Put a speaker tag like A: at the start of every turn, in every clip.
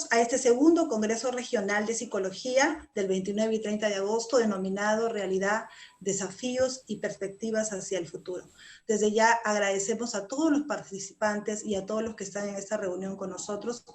A: A este segundo Congreso Regional de Psicología del 29 y 30 de agosto, denominado Realidad, Desafíos y Perspectivas hacia el Futuro. Desde ya agradecemos a todos los participantes y a todos los que están en esta reunión con nosotros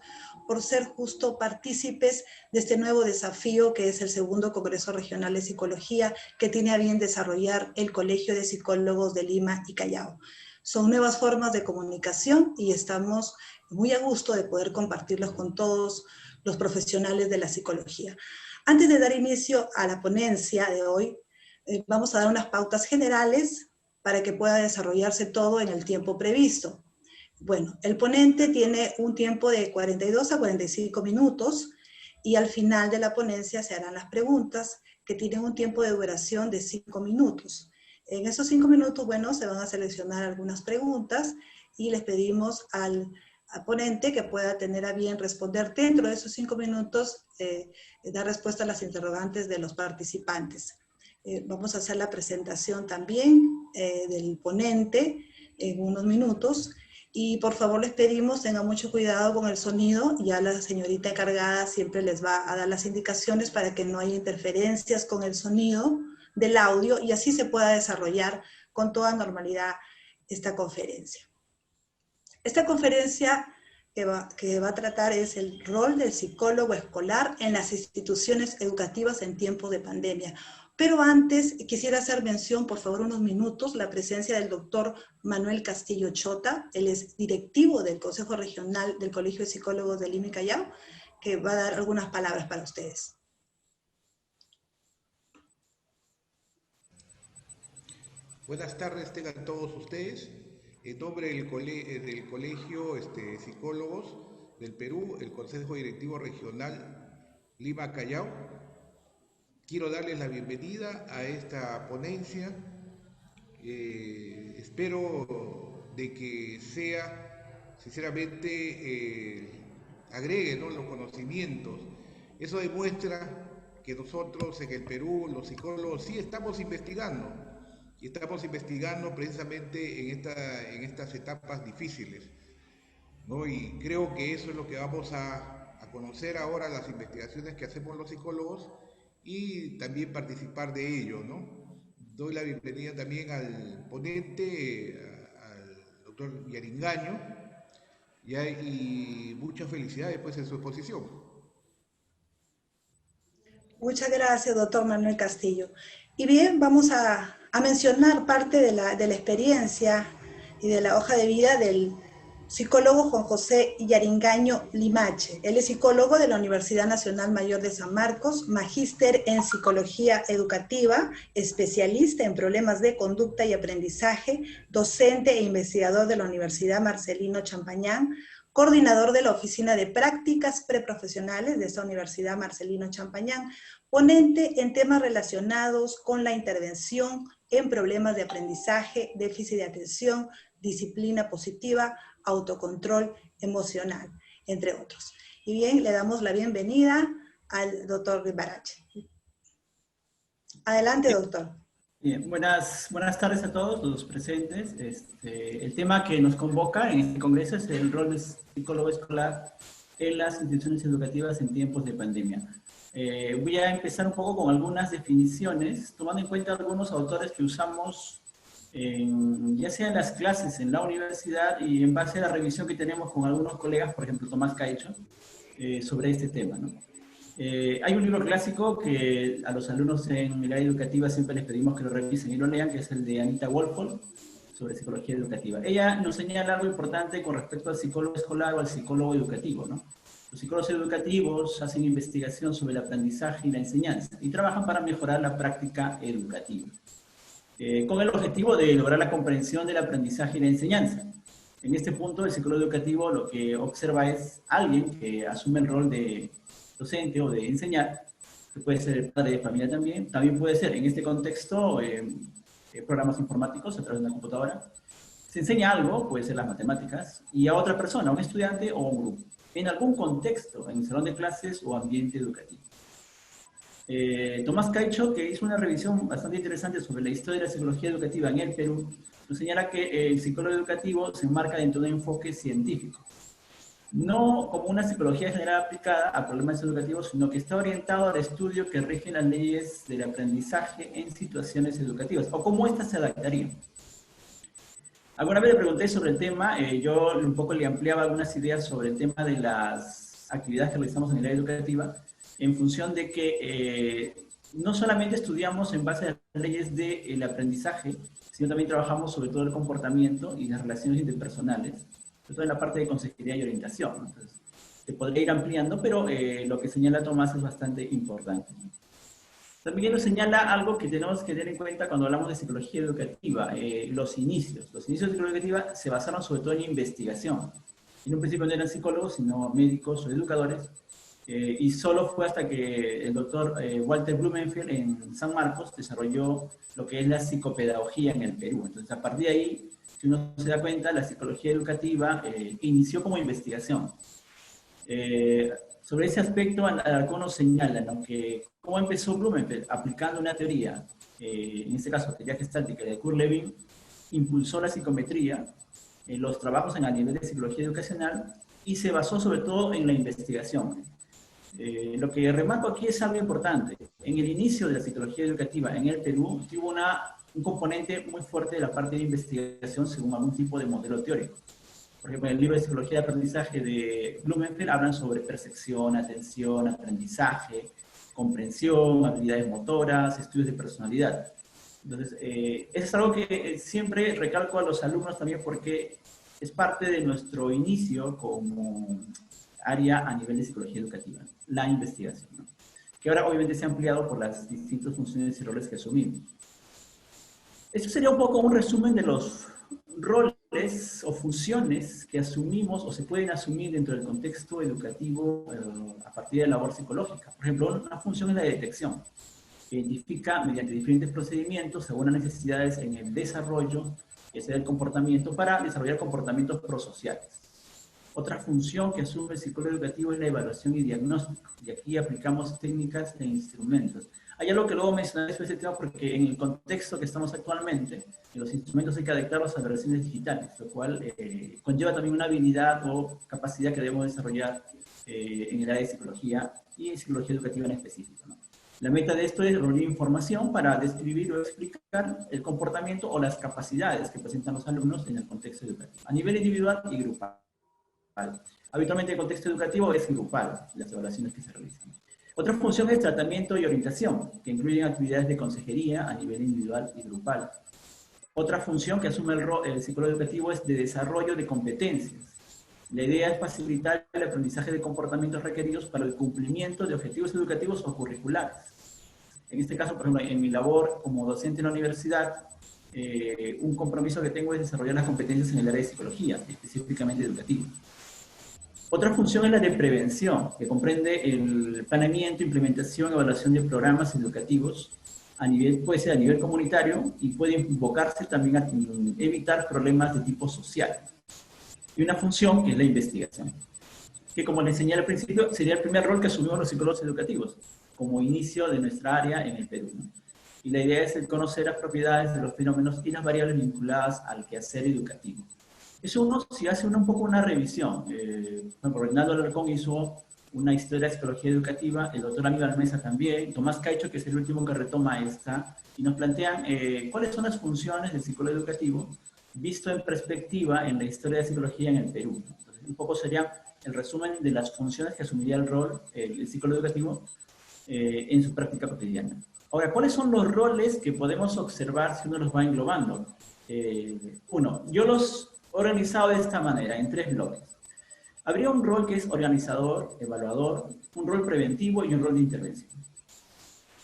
A: por ser justo partícipes de este nuevo desafío que es el segundo Congreso Regional de Psicología que tiene a bien desarrollar el Colegio de Psicólogos de Lima y Callao. Son nuevas formas de comunicación y estamos muy a gusto de poder compartirlos con todos los profesionales de la psicología. Antes de dar inicio a la ponencia de hoy, vamos a dar unas pautas generales para que pueda desarrollarse todo en el tiempo previsto. Bueno, el ponente tiene un tiempo de 42 a 45 minutos y al final de la ponencia se harán las preguntas que tienen un tiempo de duración de 5 minutos. En esos 5 minutos, bueno, se van a seleccionar algunas preguntas y les pedimos al ponente que pueda tener a bien responder dentro de esos 5 minutos, dar respuesta a las interrogantes de los participantes. Vamos a hacer la presentación también del ponente en unos minutos y por favor les pedimos tengan mucho cuidado con el sonido. Ya la señorita encargada siempre les va a dar las indicaciones para que no haya interferencias con el sonido del audio y así se pueda desarrollar con toda normalidad esta conferencia. Esta conferencia que va a tratar es el rol del psicólogo escolar en las instituciones educativas en tiempos de pandemia. Pero antes quisiera hacer mención, por favor, unos minutos, la presencia del doctor Manuel Castillo Chota. Él es directivo del Consejo Regional del Colegio de Psicólogos de Lima y Callao, que va a dar algunas palabras para ustedes.
B: Buenas tardes tengan todos ustedes. En nombre del Colegio Psicólogos del Perú, el Consejo Directivo Regional Lima-Callao, quiero darles la bienvenida a esta ponencia. Espero de que sea, sinceramente, agregue, ¿no?, los conocimientos. Eso demuestra que nosotros en el Perú, los psicólogos, sí estamos investigando. Y estamos investigando precisamente en estas etapas difíciles, ¿no? Y creo que eso es lo que vamos a conocer ahora, las investigaciones que hacemos los psicólogos y también participar de ello, ¿no? Doy la bienvenida también al ponente, al doctor Yaringaño, y muchas felicidades pues en su exposición.
A: Muchas gracias, doctor Manuel Castillo. Y bien, vamos a mencionar parte de la experiencia y de la hoja de vida del psicólogo Juan José Yaringaño Limache. Él es psicólogo de la Universidad Nacional Mayor de San Marcos, magíster en psicología educativa, especialista en problemas de conducta y aprendizaje, docente e investigador de la Universidad Marcelino Champañán, coordinador de la Oficina de Prácticas Preprofesionales de esta Universidad Marcelino Champañán, ponente en temas relacionados con la intervención en problemas de aprendizaje, déficit de atención, disciplina positiva, autocontrol emocional, entre otros. Y bien, le damos la bienvenida al doctor Ribarache. Adelante, doctor.
C: Bien, buenas tardes a todos los presentes. El tema que nos convoca en este congreso es el rol del psicólogo escolar en las instituciones educativas en tiempos de pandemia. Voy a empezar un poco con algunas definiciones, tomando en cuenta algunos autores que usamos ya sea en las clases en la universidad y en base a la revisión que tenemos con algunos colegas, por ejemplo Tomás Caicho, sobre este tema, ¿no? Hay un libro clásico que a los alumnos en el área educativa siempre les pedimos que lo revisen y lo lean, que es el de Anita Wolfold, sobre psicología educativa. Ella nos señala algo importante con respecto al psicólogo escolar o al psicólogo educativo, ¿no? Los psicólogos educativos hacen investigación sobre el aprendizaje y la enseñanza y trabajan para mejorar la práctica educativa, con el objetivo de lograr la comprensión del aprendizaje y la enseñanza. En este punto, el psicólogo educativo lo que observa es alguien que asume el rol de docente o de enseñar, que puede ser el padre de familia también puede ser, en este contexto, programas informáticos a través de una computadora. Se enseña algo, puede ser las matemáticas, y a otra persona, a un estudiante o a un grupo, en algún contexto, en el salón de clases o ambiente educativo. Tomás Caicho, que hizo una revisión bastante interesante sobre la historia de la psicología educativa en el Perú, nos señala que el psicólogo educativo se enmarca dentro de un enfoque científico. no como una psicología general aplicada a problemas educativos, sino que está orientado al estudio que rigen las leyes del aprendizaje en situaciones educativas, o cómo éstas se adaptarían. Alguna vez le pregunté sobre el tema, yo un poco le ampliaba algunas ideas sobre el tema de las actividades que realizamos en el área educativa, en función de que no solamente estudiamos en base a las leyes del aprendizaje, sino también trabajamos sobre todo el comportamiento y las relaciones interpersonales, sobre todo en la parte de consejería y orientación. Entonces, se podría ir ampliando, pero lo que señala Tomás es bastante importante. También nos señala algo que tenemos que tener en cuenta cuando hablamos de psicología educativa, los inicios. Los inicios de psicología educativa se basaron sobre todo en investigación. En un principio no eran psicólogos, sino médicos o educadores, y solo fue hasta que el doctor Walter Blumenfeld en San Marcos desarrolló lo que es la psicopedagogía en el Perú. Entonces, a partir de ahí, si uno se da cuenta, la psicología educativa inició como investigación. Sobre ese aspecto, algunos señalan, ¿no?, que cómo empezó Blumenfeld aplicando una teoría, en este caso teoría gestáltica de Kurt Lewin, impulsó la psicometría, los trabajos en el nivel de psicología educacional, y se basó sobre todo en la investigación. Lo que remarco aquí es algo importante. En el inicio de la psicología educativa en el Perú, tuvo un componente muy fuerte de la parte de investigación según algún tipo de modelo teórico. Por ejemplo, en el libro de Psicología de Aprendizaje de Blumenfeld hablan sobre percepción, atención, aprendizaje, comprensión, habilidades motoras, estudios de personalidad. Entonces, eso es algo que siempre recalco a los alumnos también porque es parte de nuestro inicio como área a nivel de psicología educativa, la investigación, ¿no?, que ahora obviamente se ha ampliado por las distintas funciones y roles que asumimos. Esto sería un poco un resumen de los roles o funciones que asumimos o se pueden asumir dentro del contexto educativo a partir de la labor psicológica. Por ejemplo, una función es la detección, que identifica mediante diferentes procedimientos según las necesidades en el desarrollo, que sea el comportamiento, para desarrollar comportamientos prosociales. Otra función que asume el psicólogo educativo es la evaluación y diagnóstico, y aquí aplicamos técnicas e instrumentos. Hay algo que luego mencionaré sobre este tema porque en el contexto que estamos actualmente, los instrumentos hay que adaptarlos a las versiones digitales, lo cual conlleva también una habilidad o capacidad que debemos desarrollar en el área de psicología y en psicología educativa en específico, ¿no? La meta de esto es reunir información para describir o explicar el comportamiento o las capacidades que presentan los alumnos en el contexto educativo, a nivel individual y grupal. Habitualmente el contexto educativo es grupal, las evaluaciones que se realizan. Otra función es tratamiento y orientación, que incluyen actividades de consejería a nivel individual y grupal. Otra función que asume el psicólogo educativo es de desarrollo de competencias. La idea es facilitar el aprendizaje de comportamientos requeridos para el cumplimiento de objetivos educativos o curriculares. En este caso, por ejemplo, en mi labor como docente en la universidad, un compromiso que tengo es desarrollar las competencias en el área de psicología, específicamente educativa. Otra función es la de prevención, que comprende el planeamiento, implementación, evaluación de programas educativos, puede ser a nivel comunitario y puede invocarse también a evitar problemas de tipo social. Y una función que es la investigación, que como les señalé al principio, sería el primer rol que asumimos los psicólogos educativos, como inicio de nuestra área en el Perú, ¿no? Y la idea es el conocer las propiedades de los fenómenos y las variables vinculadas al quehacer educativo. Eso si hace un poco una revisión. Por ejemplo, Reinaldo Alarcón hizo una historia de psicología educativa, el doctor Aníbal Mesa también, Tomás Caicho, que es el último que retoma esta, y nos plantean cuáles son las funciones del psicólogo educativo visto en perspectiva en la historia de psicología en el Perú. Entonces, un poco sería el resumen de las funciones que asumiría el psicólogo educativo en su práctica cotidiana. Ahora, ¿cuáles son los roles que podemos observar si uno los va englobando? Uno, yo los he organizado de esta manera, en 3 bloques. Habría un rol que es organizador, evaluador, un rol preventivo y un rol de intervención,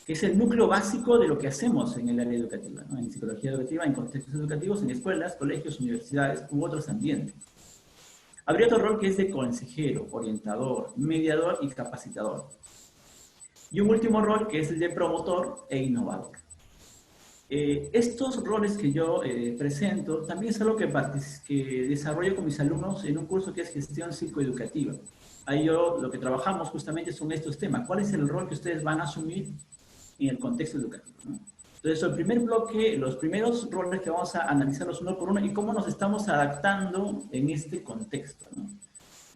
C: que es el núcleo básico de lo que hacemos en el área educativa, ¿no?, en psicología educativa, en contextos educativos, en escuelas, colegios, universidades u otros ambientes. Habría otro rol que es de consejero, orientador, mediador y capacitador. Y un último rol que es el de promotor e innovador. Estos roles que yo presento también es algo que desarrollo con mis alumnos en un curso que es gestión psicoeducativa. Ahí lo que trabajamos justamente son estos temas. ¿Cuál es el rol que ustedes van a asumir en el contexto educativo, ¿no? Entonces, el primer bloque, los primeros roles que vamos a analizarlos uno por uno y cómo nos estamos adaptando en este contexto, ¿no?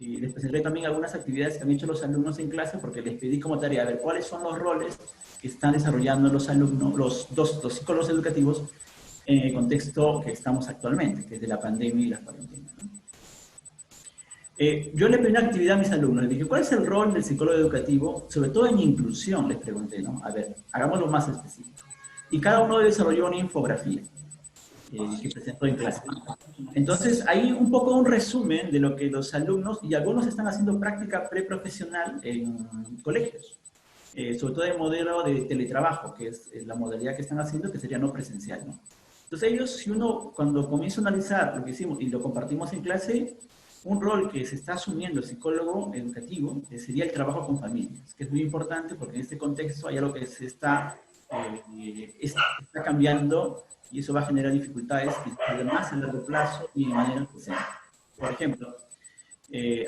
C: y les presenté también algunas actividades que han hecho los alumnos en clase porque les pedí como tarea a ver cuáles son los roles que están desarrollando los alumnos, los psicólogos educativos en el contexto que estamos actualmente, que es de la pandemia y la cuarentena, ¿no? Yo le pedí una actividad a mis alumnos, les dije, ¿cuál es el rol del psicólogo educativo? Sobre todo en inclusión, les pregunté, ¿no? A ver, hagámoslo más específico. Y cada uno desarrolló una infografía que presentó en clase. Entonces, hay un poco un resumen de lo que los alumnos, y algunos están haciendo práctica preprofesional en colegios, sobre todo de modelo de teletrabajo, que es la modalidad que están haciendo, que sería no presencial, ¿no? Entonces ellos, si uno, cuando comienza a analizar lo que hicimos y lo compartimos en clase, un rol que se está asumiendo el psicólogo educativo sería el trabajo con familias, que es muy importante porque en este contexto hay algo que se está cambiando y eso va a generar dificultades además a largo plazo y de manera presente. Por ejemplo,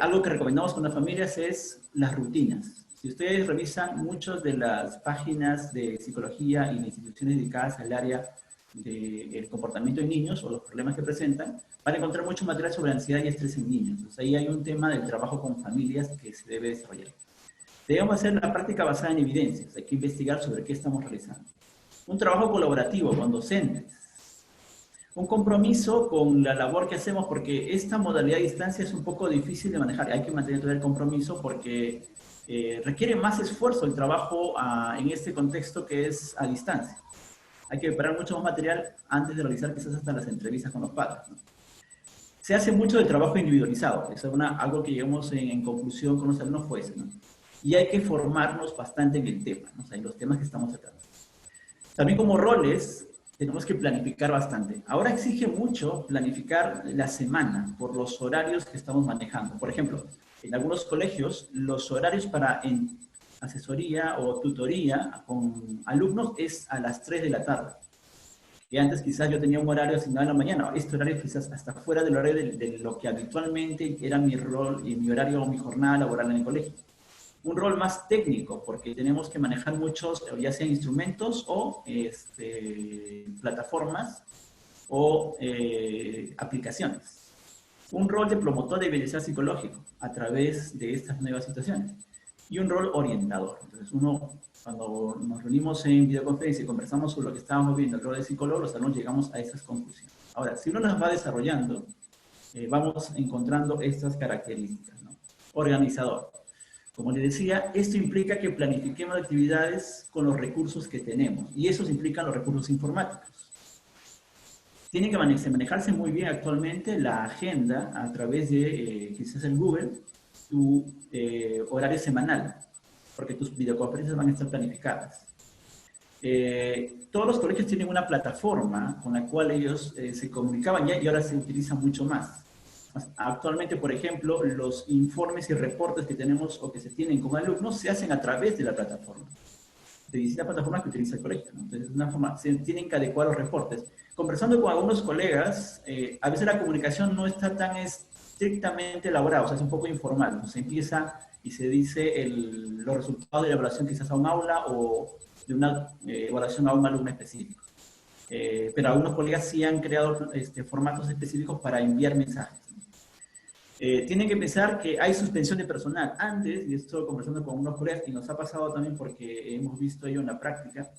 C: algo que recomendamos con las familias es las rutinas. Si ustedes revisan muchas de las páginas de psicología y de instituciones dedicadas al área del comportamiento de niños o los problemas que presentan, van a encontrar mucho material sobre ansiedad y estrés en niños. Entonces ahí hay un tema del trabajo con familias que se debe desarrollar. Debemos hacer una práctica basada en evidencias, hay que investigar sobre qué estamos realizando. Un trabajo colaborativo con docentes. Un compromiso con la labor que hacemos, porque esta modalidad de distancia es un poco difícil de manejar. Hay que mantener todo el compromiso porque requiere más esfuerzo el trabajo en este contexto que es a distancia. Hay que preparar mucho más material antes de realizar quizás hasta las entrevistas con los padres, ¿no? Se hace mucho de trabajo individualizado. Eso es algo que llegamos en conclusión con los alumnos fue ese, ¿no? Y hay que formarnos bastante en el tema, ¿no? O sea, en los temas que estamos tratando. También como roles, tenemos que planificar bastante. Ahora exige mucho planificar la semana por los horarios que estamos manejando. Por ejemplo, en algunos colegios, los horarios para asesoría o tutoría con alumnos es a las 3 de la tarde. Y antes quizás yo tenía un horario asignado en la mañana. Este horario quizás hasta fuera del horario de lo que habitualmente era mi rol y mi horario o mi jornada laboral en el colegio. Un rol más técnico, porque tenemos que manejar muchos, ya sean instrumentos o plataformas o aplicaciones. Un rol de promotor de bienestar psicológico a través de estas nuevas situaciones. Y un rol orientador. Entonces, cuando nos reunimos en videoconferencia y conversamos sobre lo que estábamos viendo, el rol de psicólogo, los alumnos llegamos a esas conclusiones. Ahora, si uno las va desarrollando, vamos encontrando estas características, ¿no? Organizador. Como les decía, esto implica que planifiquemos actividades con los recursos que tenemos, y esos implican los recursos informáticos. Tiene que manejarse muy bien actualmente la agenda a través de, quizás el Google, tu horario semanal, porque tus videoconferencias van a estar planificadas. Todos los colegios tienen una plataforma con la cual ellos se comunicaban ya y ahora se utiliza mucho más. Actualmente, por ejemplo, los informes y reportes que tenemos o que se tienen con alumnos se hacen a través de la plataforma, de distintas plataformas que utiliza el colegio, ¿no? Entonces, de una forma, se tienen que adecuar los reportes. Conversando con algunos colegas, a veces la comunicación no está tan estrictamente elaborada, o sea, es un poco informal, ¿no? Se empieza y se dice los resultados de la evaluación quizás a un aula o de una evaluación a un alumno específico. Pero algunos colegas sí han creado formatos específicos para enviar mensajes. Tienen que pensar que hay suspensión de personal. Antes, y estoy conversando con unos colegas, y nos ha pasado también porque hemos visto ello en la práctica,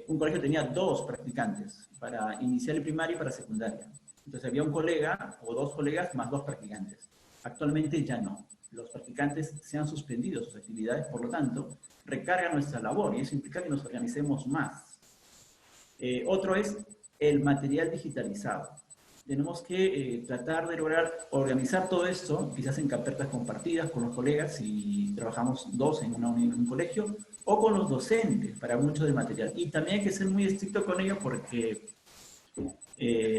C: un colegio tenía 2 practicantes para inicial y primaria y para secundaria. Entonces había un colega o 2 colegas más 2 practicantes. Actualmente ya no. Los practicantes se han suspendido sus actividades, por lo tanto, recarga nuestra labor y eso implica que nos organicemos más. Otro es el material digitalizado. Tenemos que tratar de lograr organizar todo esto, quizás en carpetas compartidas con los colegas, si trabajamos 2 en un colegio, o con los docentes para mucho del material. Y también hay que ser muy estricto con ello porque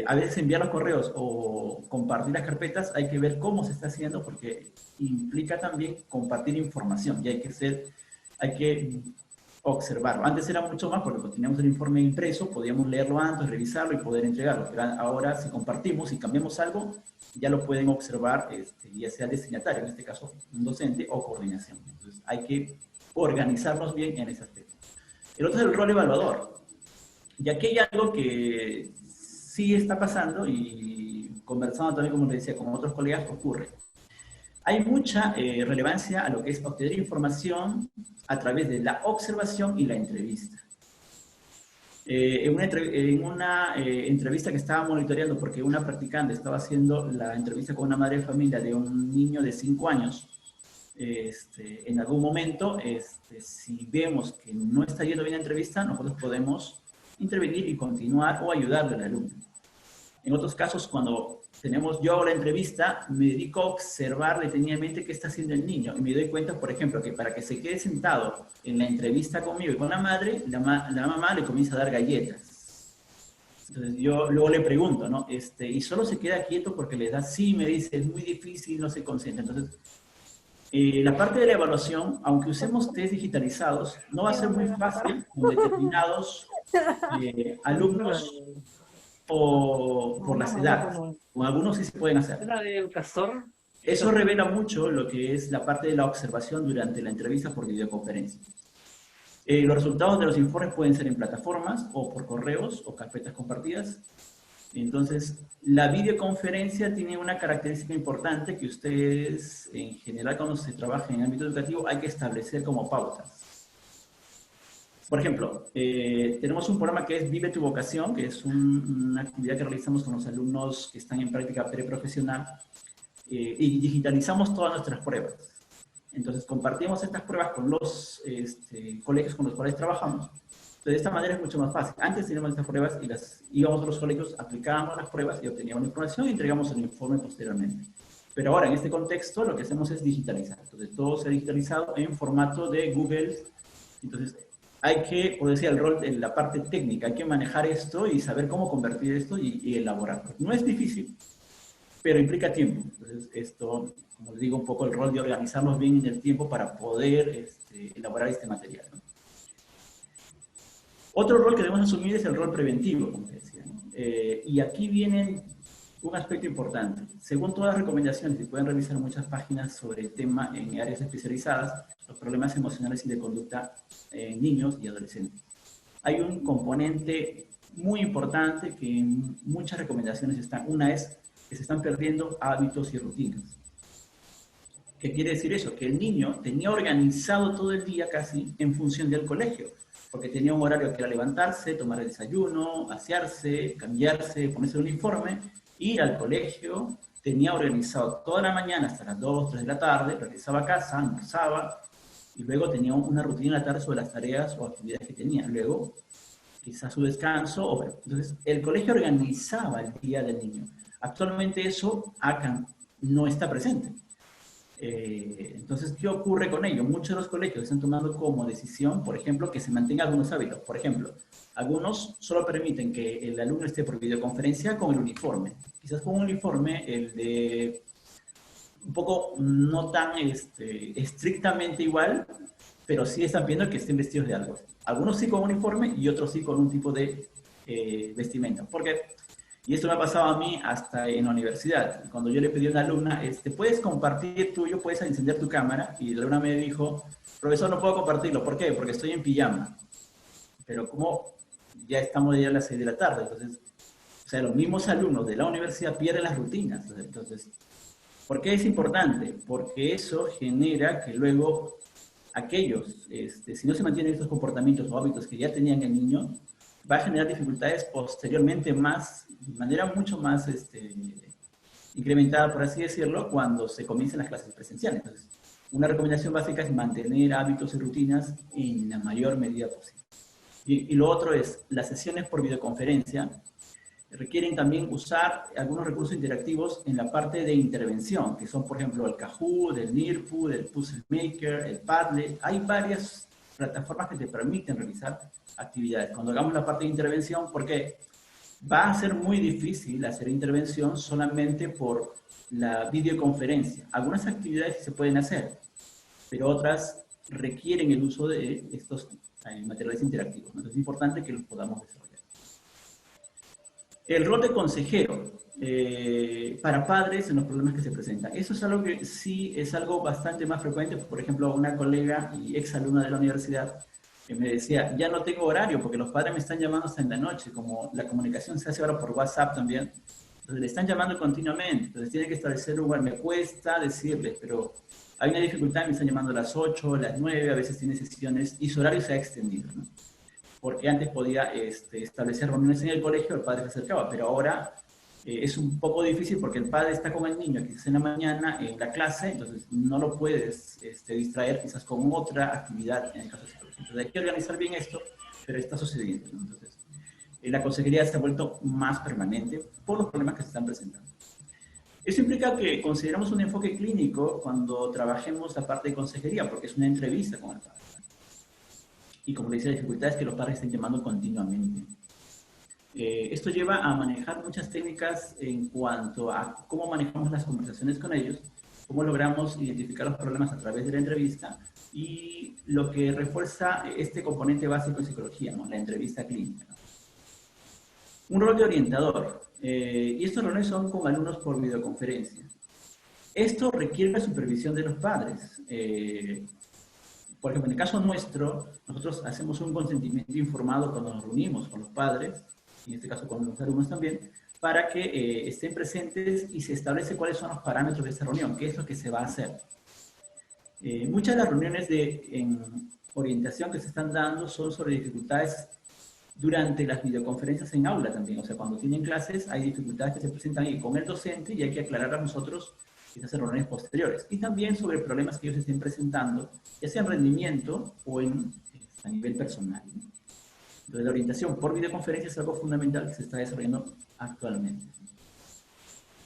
C: a veces enviar los correos o compartir las carpetas hay que ver cómo se está haciendo porque implica también compartir información y hay que observarlo. Antes era mucho más porque teníamos el informe impreso, podíamos leerlo antes, revisarlo y poder entregarlo. Pero ahora si compartimos y cambiamos algo, ya lo pueden observar, ya sea el destinatario, en este caso un docente o coordinación. Entonces hay que organizarnos bien en ese aspecto. El otro es el rol evaluador. Y aquí hay algo que sí está pasando y conversando también, como les decía, con otros colegas, ocurre. hay mucha relevancia a lo que es obtener información a través de la observación y la entrevista. En una entrevista que estaba monitoreando, porque una practicante estaba haciendo la entrevista con una madre de familia de un niño de 5 años, en algún momento, si vemos que no está yendo bien la entrevista, nosotros podemos intervenir y continuar o ayudarle al alumno. En otros casos, cuando yo hago la entrevista, me dedico a observar detenidamente qué está haciendo el niño y me doy cuenta, por ejemplo, que para que se quede sentado en la entrevista conmigo y con la madre, la mamá le comienza a dar galletas. Entonces yo luego le pregunto, ¿no? Y solo se queda quieto porque le da, sí, me dice, es muy difícil, no se concentra. Entonces, la parte de la evaluación, aunque usemos test digitalizados, no va a ser muy fácil con determinados alumnos o por las edades. Con algunos sí se pueden hacer. Eso revela mucho lo que es la parte de la observación durante la entrevista por videoconferencia. Los resultados de los informes pueden ser en plataformas o por correos o carpetas compartidas. Entonces, la videoconferencia tiene una característica importante que ustedes, en general, cuando se trabaja en el ámbito educativo, hay que establecer como pautas. Por ejemplo, tenemos un programa que es Vive tu Vocación, que es una actividad que realizamos con los alumnos que están en práctica preprofesional, y digitalizamos todas nuestras pruebas. Entonces, compartimos estas pruebas con los colegios con los cuales trabajamos. Entonces, de esta manera es mucho más fácil. Antes teníamos estas pruebas y íbamos a los colegios, aplicábamos las pruebas y obteníamos la información y entregamos el informe posteriormente. Pero ahora, en este contexto, lo que hacemos es digitalizar. Entonces, todo se ha digitalizado en formato de Google. Entonces, hay que, por decir, el rol en la parte técnica, hay que manejar esto y saber cómo convertir esto y elaborarlo. No es difícil, pero implica tiempo. Entonces, esto, como les digo, un poco el rol de organizarnos bien en el tiempo para poder elaborar este material, ¿no? Otro rol que debemos asumir es el rol preventivo, como decía, ¿no? Y aquí viene un aspecto importante. Según todas las recomendaciones, y pueden revisar muchas páginas sobre el tema en áreas especializadas, los problemas emocionales y de conducta en niños y adolescentes. Hay un componente muy importante que en muchas recomendaciones están. Una es que se están perdiendo hábitos y rutinas. ¿Qué quiere decir eso? Que el niño tenía organizado todo el día casi en función del colegio, porque tenía un horario que era levantarse, tomar el desayuno, asearse, cambiarse, ponerse el uniforme, ir al colegio, tenía organizado toda la mañana hasta las 2, 3 de la tarde, regresaba a casa, almorzaba, y luego tenía una rutina en la tarde sobre las tareas o actividades que tenía. Luego, quizás su descanso. Entonces, el colegio organizaba el día del niño. Actualmente eso acá no está presente. Entonces, ¿qué ocurre con ello? Muchos de los colegios están tomando como decisión, por ejemplo, que se mantengan algunos hábitos. Por ejemplo, algunos solo permiten que el alumno esté por videoconferencia con el uniforme. Quizás con un uniforme, el de un poco no tan estrictamente igual, pero sí están viendo que estén vestidos de algo. Algunos sí con uniforme y otros sí con un tipo de vestimenta. Porque, y esto me ha pasado a mí hasta en la universidad. Cuando yo le pedí a una alumna, ¿puedes compartir tuyo? ¿Puedes encender tu cámara? Y la alumna me dijo, profesor, no puedo compartirlo. ¿Por qué? Porque estoy en pijama. Pero como ya estamos ya a las 6 de la tarde, entonces, o sea, los mismos alumnos de la universidad pierden las rutinas. Entonces, ¿por qué es importante? Porque eso genera que luego aquellos, si no se mantienen estos comportamientos o hábitos que ya tenían el niño, va a generar dificultades posteriormente de manera mucho más incrementada, por así decirlo, cuando se comiencen las clases presenciales. Entonces, una recomendación básica es mantener hábitos y rutinas en la mayor medida posible. Y lo otro es, las sesiones por videoconferencia requieren también usar algunos recursos interactivos en la parte de intervención, que son, por ejemplo, el Kahoot, el Nearpod, el Puzzle Maker, el Padlet. Hay varias plataformas que te permiten realizar actividades. Cuando hagamos la parte de intervención, porque va a ser muy difícil hacer intervención solamente por la videoconferencia. Algunas actividades se pueden hacer, pero otras requieren el uso de estos materiales interactivos. Entonces es importante que los podamos desarrollar. El rol de consejero para padres en los problemas que se presentan. Eso es algo que sí es algo bastante más frecuente. Por ejemplo, una colega y exalumna de la universidad que me decía, ya no tengo horario porque los padres me están llamando hasta en la noche, como la comunicación se hace ahora por WhatsApp también. Entonces le están llamando continuamente, entonces tiene que establecer un lugar. Me cuesta decirles, pero hay una dificultad, me están llamando a las 8, a las 9, a veces tiene sesiones y su horario se ha extendido, ¿no? Porque antes podía establecer reuniones en el colegio, el padre se acercaba, pero ahora es un poco difícil porque el padre está con el niño quizás en la mañana en la clase, entonces no lo puedes distraer quizás con otra actividad en el caso de psicología. Entonces hay que organizar bien esto, pero está sucediendo, ¿no? Entonces, la consejería se ha vuelto más permanente por los problemas que se están presentando. Eso implica que consideramos un enfoque clínico cuando trabajemos la parte de consejería, porque es una entrevista con el padre. Y como le decía, la dificultad es que los padres estén llamando continuamente. Esto lleva a manejar muchas técnicas en cuanto a cómo manejamos las conversaciones con ellos, cómo logramos identificar los problemas a través de la entrevista y lo que refuerza este componente básico en psicología, ¿no? La entrevista clínica, ¿no? Un rol de orientador, y estos roles son con alumnos por videoconferencia. Esto requiere la supervisión de los padres. Por ejemplo, en el caso nuestro, nosotros hacemos un consentimiento informado cuando nos reunimos con los padres, en este caso con los alumnos también, para que estén presentes y se establece cuáles son los parámetros de esta reunión, qué es lo que se va a hacer. Muchas de las reuniones en orientación que se están dando son sobre dificultades durante las videoconferencias en aula también. O sea, cuando tienen clases hay dificultades que se presentan ahí con el docente y hay que aclarar a nosotros quizás en reuniones posteriores. Y también sobre problemas que ellos estén presentando, ya sea en rendimiento o a nivel personal, ¿no? Entonces, la orientación por videoconferencia es algo fundamental que se está desarrollando actualmente.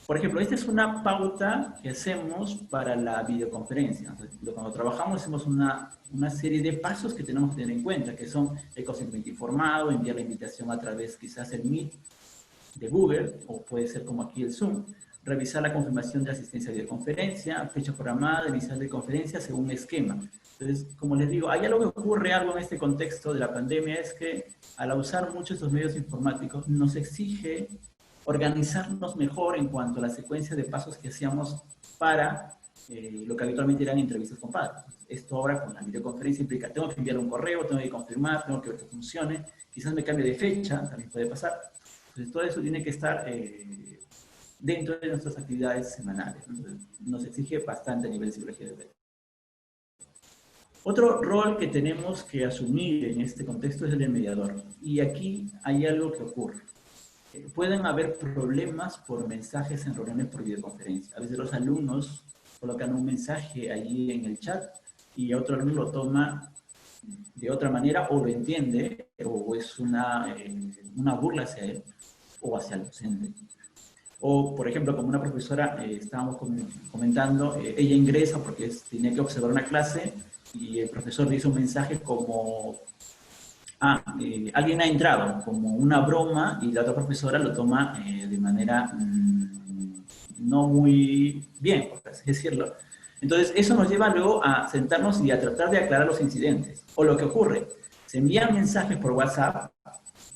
C: Por ejemplo, esta es una pauta que hacemos para la videoconferencia. Entonces, cuando trabajamos hacemos una serie de pasos que tenemos que tener en cuenta, que son el consentimiento informado, enviar la invitación a través quizás el Meet de Google, o puede ser como aquí el Zoom, revisar la confirmación de asistencia a videoconferencia, fecha programada, inicial de conferencia según un esquema. Entonces, como les digo, hay algo que ocurre, algo en este contexto de la pandemia, es que al usar mucho estos medios informáticos nos exige organizarnos mejor en cuanto a la secuencia de pasos que hacíamos para lo que habitualmente eran entrevistas con padres. Esto ahora con la videoconferencia implica, tengo que enviar un correo, tengo que confirmar, tengo que ver que funcione, quizás me cambie de fecha, también puede pasar. Entonces todo eso tiene que estar dentro de nuestras actividades semanales. Entonces, nos exige bastante a nivel de psicología de red. Otro rol que tenemos que asumir en este contexto es el de mediador. Y aquí hay algo que ocurre. Pueden haber problemas por mensajes en reuniones por videoconferencia. A veces los alumnos colocan un mensaje allí en el chat y otro alumno lo toma de otra manera o lo entiende o es una burla hacia él o hacia el docente. O, por ejemplo, como una profesora, estábamos comentando, ella ingresa porque tenía que observar una clase y el profesor le hizo un mensaje como, alguien ha entrado, como una broma, y la otra profesora lo toma de manera no muy bien, por así decirlo. Entonces, eso nos lleva luego a sentarnos y a tratar de aclarar los incidentes. O lo que ocurre, se envían mensajes por WhatsApp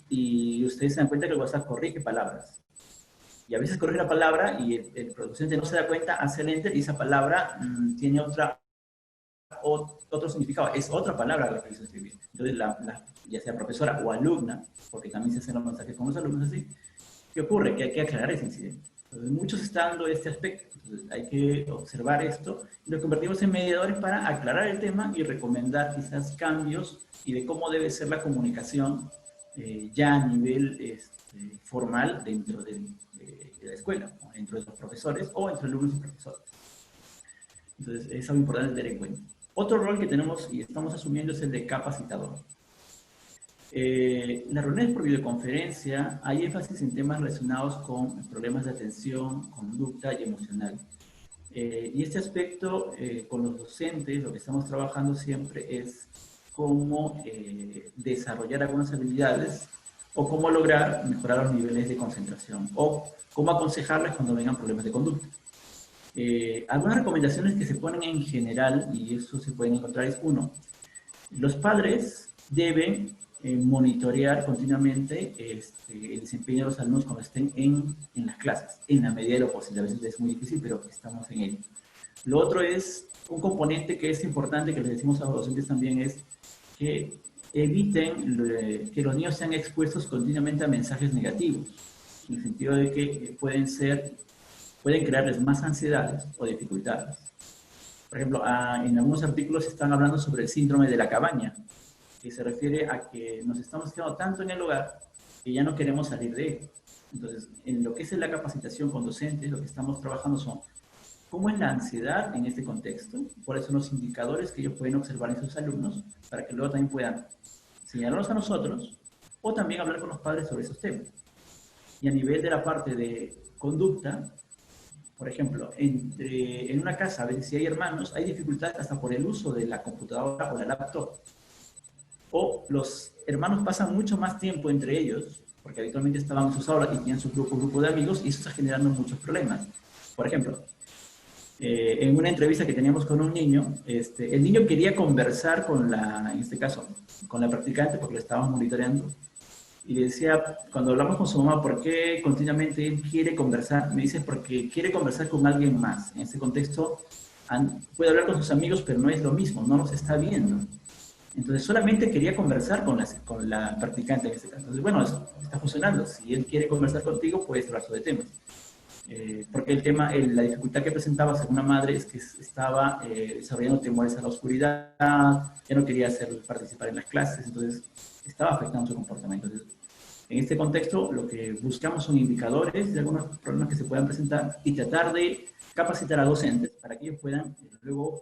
C: y ustedes se dan cuenta que el WhatsApp corrige palabras. Y a veces corrige la palabra y el docente no se da cuenta, hace el enter y esa palabra tiene otro significado, es otra palabra la que quiso escribir. Entonces, ya sea profesora o alumna, porque también se hacen los mensajes con los alumnos así, ¿qué ocurre? Que hay que aclarar ese incidente. Entonces, muchos están dando este aspecto. Entonces, hay que observar esto y lo convertimos en mediadores para aclarar el tema y recomendar quizás cambios y de cómo debe ser la comunicación ya a nivel formal dentro de la escuela, ¿no? Entre los profesores o entre alumnos y profesores. Entonces, es algo importante tener en cuenta. Otro rol que tenemos y estamos asumiendo es el de capacitador. Las reuniones por videoconferencia hay énfasis en temas relacionados con problemas de atención, conducta y emocional. Y este aspecto con los docentes, lo que estamos trabajando siempre es cómo desarrollar algunas habilidades o cómo lograr mejorar los niveles de concentración o cómo aconsejarles cuando vengan problemas de conducta. Algunas recomendaciones que se ponen en general, y eso se pueden encontrar, es uno, los padres deben monitorear continuamente el desempeño de los alumnos cuando estén en las clases, en la medida de lo posible. A veces es muy difícil, pero estamos en ello. Lo otro es, un componente que es importante, que les decimos a los docentes también, es que eviten que los niños sean expuestos continuamente a mensajes negativos. en el sentido de que pueden crearles más ansiedades o dificultades. Por ejemplo, en algunos artículos se están hablando sobre el síndrome de la cabaña, que se refiere a que nos estamos quedando tanto en el hogar que ya no queremos salir de él. Entonces, en lo que es la capacitación con docentes, lo que estamos trabajando son cómo es la ansiedad en este contexto, cuáles son los indicadores que ellos pueden observar en sus alumnos, para que luego también puedan señalarlos a nosotros o también hablar con los padres sobre esos temas. Y a nivel de la parte de conducta, por ejemplo, en una casa, a veces si hay hermanos, hay dificultades hasta por el uso de la computadora o la laptop. O los hermanos pasan mucho más tiempo entre ellos, porque habitualmente estaban en sus aulas y tenían su grupo de amigos, y eso está generando muchos problemas. Por ejemplo, en una entrevista que teníamos con un niño, el niño quería conversar con en este caso, con la practicante, porque la estábamos monitoreando, y le decía, cuando hablamos con su mamá, ¿por qué continuamente él quiere conversar? Me dice, porque quiere conversar con alguien más. En ese contexto, puede hablar con sus amigos, pero no es lo mismo, no los está viendo. Entonces, solamente quería conversar con la practicante en este caso. Entonces, bueno, está funcionando. Si él quiere conversar contigo, puedes hablar sobre temas. Porque la dificultad que presentaba según una madre es que estaba desarrollando temores a la oscuridad, ya no quería participar en las clases, entonces estaba afectando su comportamiento. Entonces, en este contexto, lo que buscamos son indicadores de algunos problemas que se puedan presentar y tratar de capacitar a docentes para que ellos puedan luego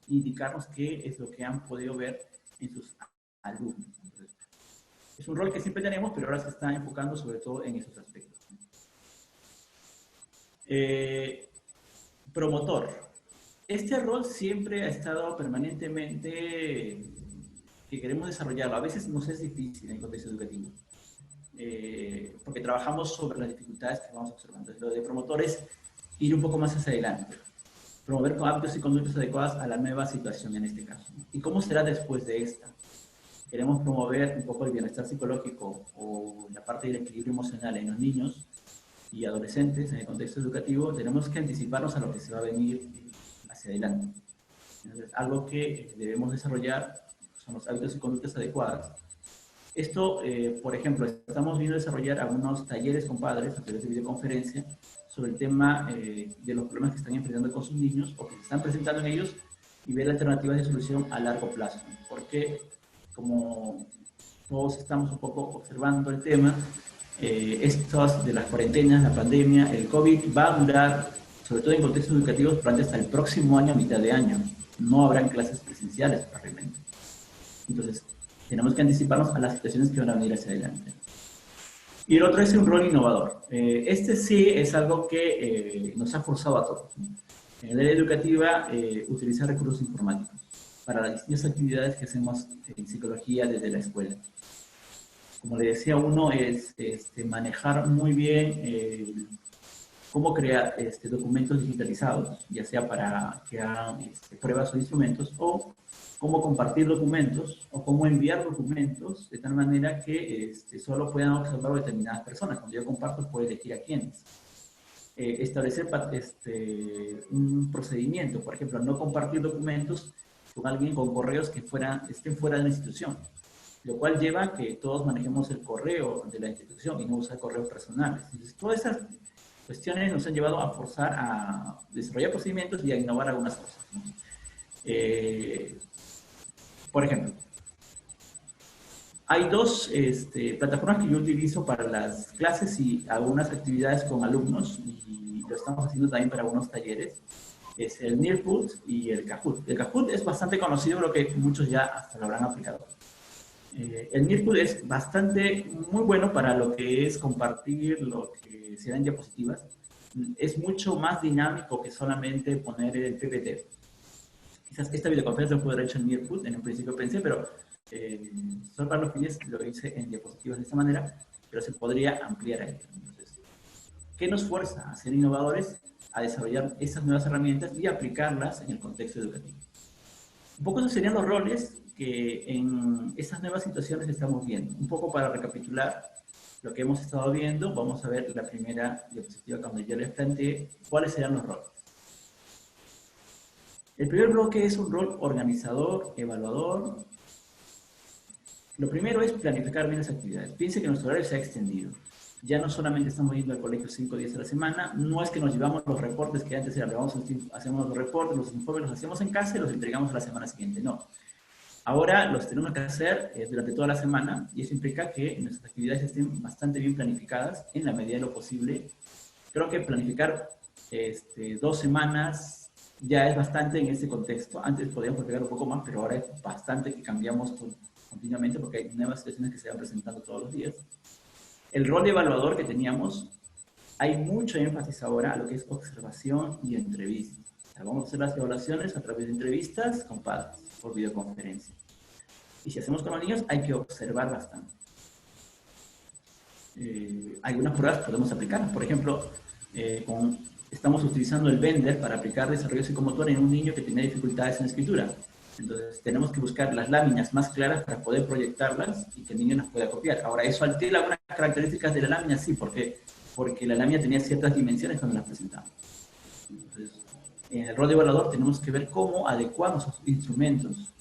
C: indicarnos qué es lo que han podido ver en sus alumnos. Entonces, es un rol que siempre tenemos, pero ahora se está enfocando sobre todo en esos aspectos. Promotor. Este rol siempre ha estado permanentemente que queremos desarrollarlo. A veces nos es difícil en el contexto educativo, porque trabajamos sobre las dificultades que vamos observando. Lo de promotor es ir un poco más hacia adelante, promover hábitos y conductas adecuadas a la nueva situación en este caso. ¿Y cómo será después de esta? Queremos promover un poco el bienestar psicológico o la parte del equilibrio emocional en los niños y adolescentes en el contexto educativo. Tenemos que anticiparnos a lo que se va a venir hacia adelante. Entonces, algo que debemos desarrollar son los hábitos y conductas adecuadas. Esto, por ejemplo, estamos viendo desarrollar algunos talleres con padres a través de videoconferencia sobre el tema de los problemas que están enfrentando con sus niños o que se están presentando en ellos y ver alternativas de solución a largo plazo. Porque, como todos estamos un poco observando el tema, estos de las cuarentenas, la pandemia, el COVID va a durar, sobre todo en contextos educativos, durante hasta el próximo año, mitad de año. No habrán clases presenciales probablemente. Entonces, tenemos que anticiparnos a las situaciones que van a venir hacia adelante. Y el otro es un rol innovador. Este sí es algo que nos ha forzado a todos. En el área educativa, utilizar recursos informáticos para las distintas actividades que hacemos en psicología desde la escuela. Como le decía, uno es manejar muy bien cómo crear documentos digitalizados, ya sea para que hagan pruebas o instrumentos, o cómo compartir documentos, o cómo enviar documentos, de tal manera que solo puedan observarlo determinadas personas. Cuando yo comparto, puedo elegir a quiénes. Establecer un procedimiento, por ejemplo, no compartir documentos con alguien con correos que estén fuera de la institución, lo cual lleva a que todos manejemos el correo de la institución y no usar correos personales. Entonces, todas esas cuestiones nos han llevado a forzar a desarrollar procedimientos y a innovar algunas cosas, ¿no? Por ejemplo, hay dos plataformas que yo utilizo para las clases y algunas actividades con alumnos, y lo estamos haciendo también para algunos talleres. Es el Nearpod y el Kahoot. El Kahoot es bastante conocido, creo que muchos ya hasta lo habrán aplicado. El Nearpod es muy bueno para lo que es compartir lo que se da en diapositivas. Es mucho más dinámico que solamente poner el PPT. Quizás esta videoconferencia lo pude haber hecho en Nearpod, en un principio pensé, pero solo para los fines lo hice en diapositivas de esta manera, pero se podría ampliar ahí. Entonces, ¿qué nos fuerza a ser innovadores? A desarrollar esas nuevas herramientas y aplicarlas en el contexto educativo. Un poco esos serían los roles que en estas nuevas situaciones estamos viendo. Un poco para recapitular lo que hemos estado viendo, vamos a ver la primera diapositiva cuando yo les planteé cuáles serían los roles. El primer bloque es un rol organizador, evaluador. Lo primero es planificar bien las actividades. Piense que nuestro horario se ha extendido. Ya no solamente estamos yendo al colegio 5 días a la semana, no es que nos llevamos los reportes que antes era, hacemos los reportes, los informes los hacemos en casa y los entregamos a la semana siguiente, no. Ahora los tenemos que hacer durante toda la semana y eso implica que nuestras actividades estén bastante bien planificadas en la medida de lo posible. Creo que planificar 2 semanas ya es bastante en este contexto. Antes podíamos planificar un poco más, pero ahora es bastante que cambiamos continuamente porque hay nuevas situaciones que se van presentando todos los días. El rol de evaluador que teníamos, hay mucho énfasis ahora a lo que es observación y entrevista. O sea, vamos a hacer las evaluaciones a través de entrevistas con padres, por videoconferencia. Y si hacemos con los niños, hay que observar bastante. Algunas pruebas podemos aplicar. Por ejemplo, estamos utilizando el Blender para aplicar desarrollo psicomotor en un niño que tiene dificultades en escritura. Entonces, tenemos que buscar las láminas más claras para poder proyectarlas y que el niño las pueda copiar. Ahora, ¿eso altera algunas características de la lámina? Sí, porque la lámina tenía ciertas dimensiones cuando las presentamos. Entonces, en el rol de evaluador tenemos que ver cómo adecuamos los instrumentos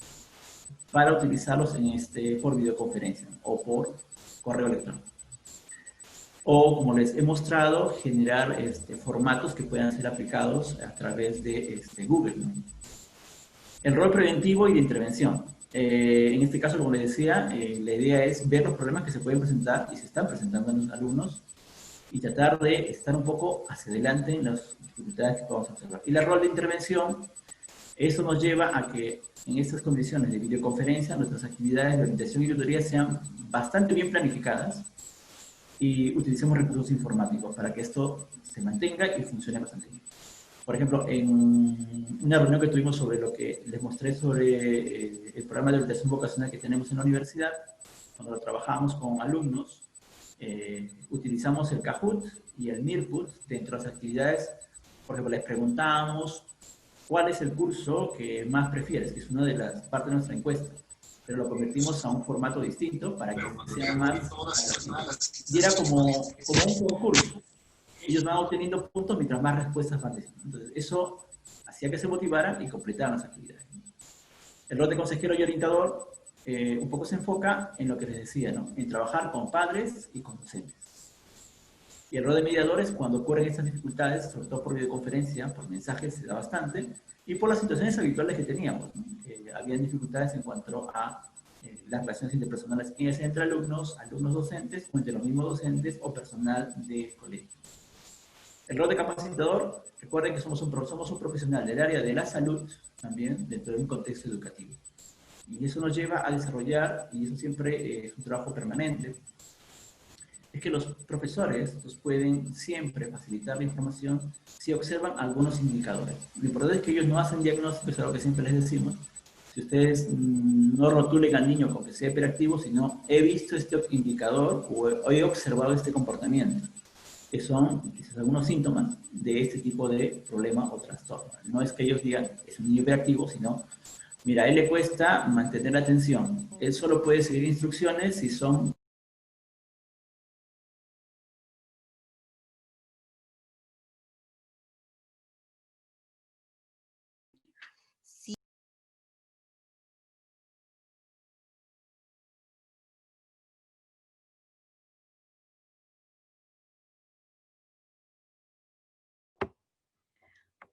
C: para utilizarlos por videoconferencia o por correo electrónico. O, como les he mostrado, generar formatos que puedan ser aplicados a través de Google, ¿no? El rol preventivo y de intervención. En este caso, como les decía, la idea es ver los problemas que se pueden presentar y se están presentando en los alumnos y tratar de estar un poco hacia adelante en las dificultades que podamos observar. Y el rol de intervención, eso nos lleva a que en estas condiciones de videoconferencia nuestras actividades de orientación y tutoría sean bastante bien planificadas y utilicemos recursos informáticos para que esto se mantenga y funcione bastante bien. Por ejemplo, en una reunión que tuvimos sobre lo que les mostré sobre el programa de orientación vocacional que tenemos en la universidad, cuando lo trabajamos con alumnos, utilizamos el Kahoot y el Mirput dentro de las actividades. Por ejemplo, les preguntamos cuál es el curso que más prefieres, que es una de las partes de nuestra encuesta, pero lo convertimos a un formato distinto para que sea más... Y era como un concurso. Ellos van obteniendo puntos mientras más respuestas van diciendo. Entonces, eso hacía que se motivaran y completaran las actividades. El rol de consejero y orientador un poco se enfoca en lo que les decía, ¿no? En trabajar con padres y con docentes. Y el rol de mediadores, cuando ocurren estas dificultades, sobre todo por videoconferencia, por mensajes, se da bastante, y por las situaciones habituales que teníamos, ¿no? Habían dificultades en cuanto a las relaciones interpersonales entre alumnos, alumnos docentes, o entre los mismos docentes o personal de colegio. El rol de capacitador, recuerden que somos un profesional del área de la salud, también dentro de un contexto educativo. Y eso nos lleva a desarrollar, y eso siempre es un trabajo permanente, es que los profesores nos pueden siempre facilitar la información si observan algunos indicadores. Lo importante es que ellos no hacen diagnósticos, es algo que siempre les decimos. Si ustedes no rotulen al niño con que sea hiperactivo, sino he visto este indicador o he observado este comportamiento, que son quizás algunos síntomas de este tipo de problema o trastorno. No es que ellos digan es un niño hiperactivo, sino, mira, a él le cuesta mantener la atención. Él solo puede seguir instrucciones si son...